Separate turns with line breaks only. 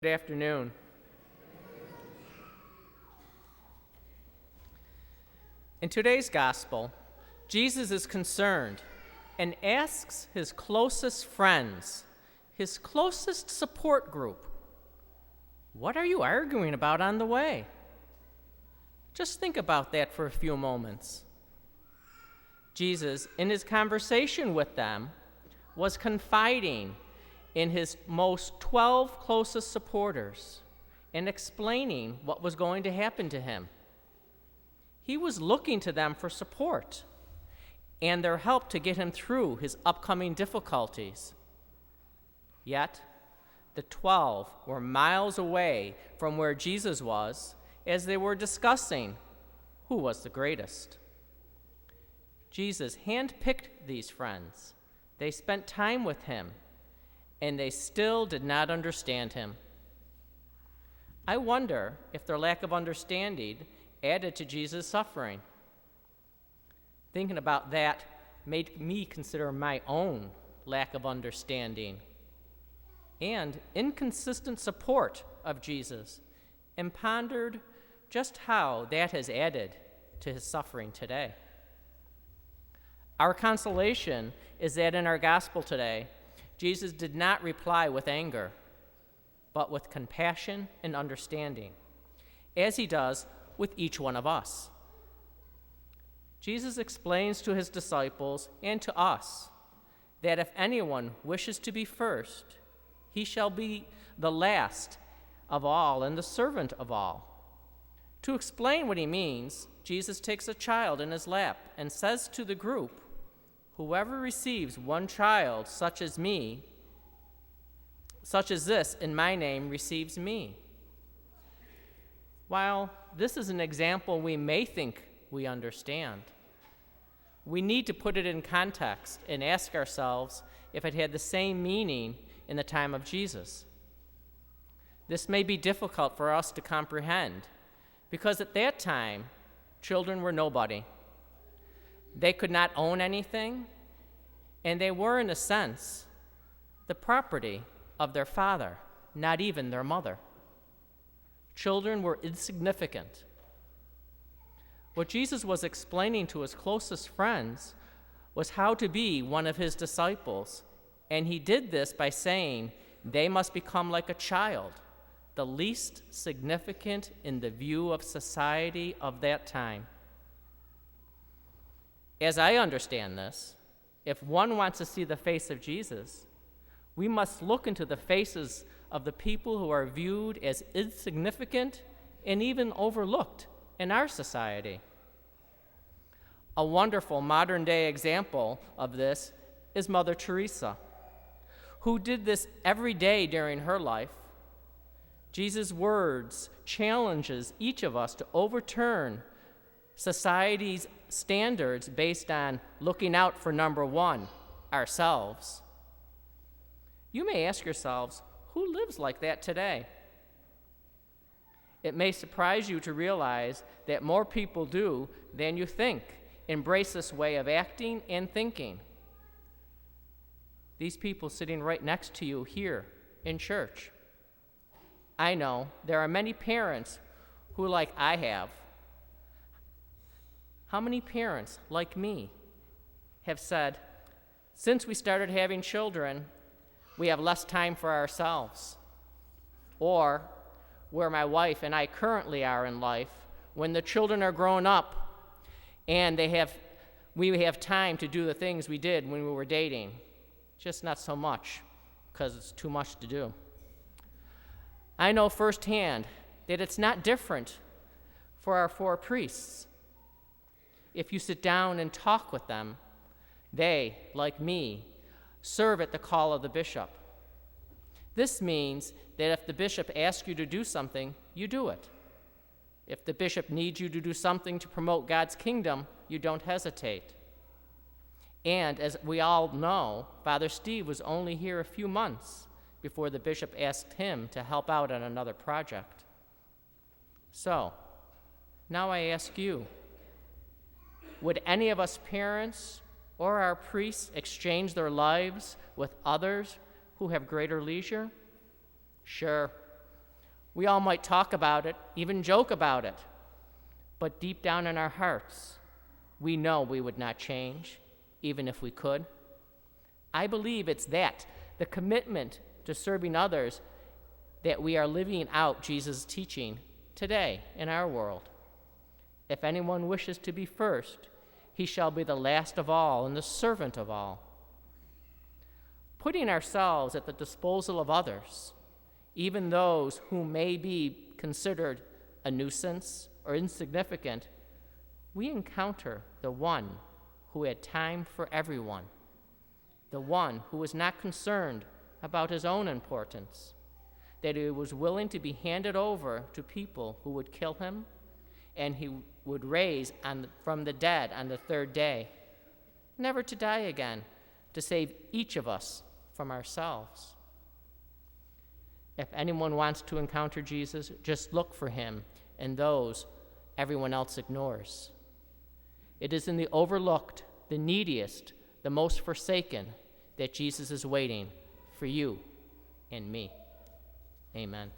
Good afternoon. In today's gospel, Jesus is concerned and asks his closest friends, his closest support group, "What are you arguing about on the way?" Just think about that for a few moments. Jesus, in his conversation with them, was confiding in his most 12 closest supporters and explaining what was going to happen to him. He was looking to them for support and their help to get him through his upcoming difficulties. Yet, the 12 were miles away from where Jesus was as they were discussing who was the greatest. Jesus handpicked these friends. They spent time with him, and they still did not understand him. I wonder if their lack of understanding added to Jesus' suffering. Thinking about that made me consider my own lack of understanding and inconsistent support of Jesus, and pondered just how that has added to his suffering today. Our consolation is that in our gospel today, Jesus did not reply with anger, but with compassion and understanding, as he does with each one of us. Jesus explains to his disciples and to us that if anyone wishes to be first, he shall be the last of all and the servant of all. To explain what he means, Jesus takes a child in his lap and says to the group, "Whoever receives one child such as this in my name receives me." While this is an example we may think we understand, we need to put it in context and ask ourselves if it had the same meaning in the time of Jesus. This may be difficult for us to comprehend because at that time, children were nobody. They could not own anything, and they were, in a sense, the property of their father, not even their mother. Children were insignificant. What Jesus was explaining to his closest friends was how to be one of his disciples, and he did this by saying they must become like a child, the least significant in the view of society of that time. As I understand this, if one wants to see the face of Jesus, we must look into the faces of the people who are viewed as insignificant and even overlooked in our society. A wonderful modern-day example of this is Mother Teresa, who did this every day during her life. Jesus' words challenges each of us to overturn society's standards based on looking out for number one, ourselves. You may ask yourselves, who lives like that today? It may surprise you to realize that more people do than you think embrace this way of acting and thinking. These people sitting right next to you here in church. I know there are many parents who, like I have, how many parents, like me, have said, since we started having children, we have less time for ourselves? Or, where my wife and I currently are in life, when the children are grown up and we have time to do the things we did when we were dating, just not so much because it's too much to do. I know firsthand that it's not different for our 4 priests. If you sit down and talk with them, they, like me, serve at the call of the bishop. This means that if the bishop asks you to do something, you do it. If the bishop needs you to do something to promote God's kingdom, you don't hesitate. And as we all know, Father Steve was only here a few months before the bishop asked him to help out on another project. So, now I ask you, would any of us parents or our priests exchange their lives with others who have greater leisure? Sure, We all might talk about it, even joke about it, but deep down in our hearts, we know we would not change, even if we could. I believe it's that, the commitment to serving others, that we are living out Jesus' teaching today in our world. If anyone wishes to be first, he shall be the last of all and the servant of all. Putting ourselves at the disposal of others, even those who may be considered a nuisance or insignificant, we encounter the one who had time for everyone, the one who was not concerned about his own importance, that he was willing to be handed over to people who would kill him, and he would raise from the dead on the third day, never to die again, to save each of us from ourselves. If anyone wants to encounter Jesus, just look for him in those everyone else ignores. It is in the overlooked, the neediest, the most forsaken that Jesus is waiting for you and me. Amen.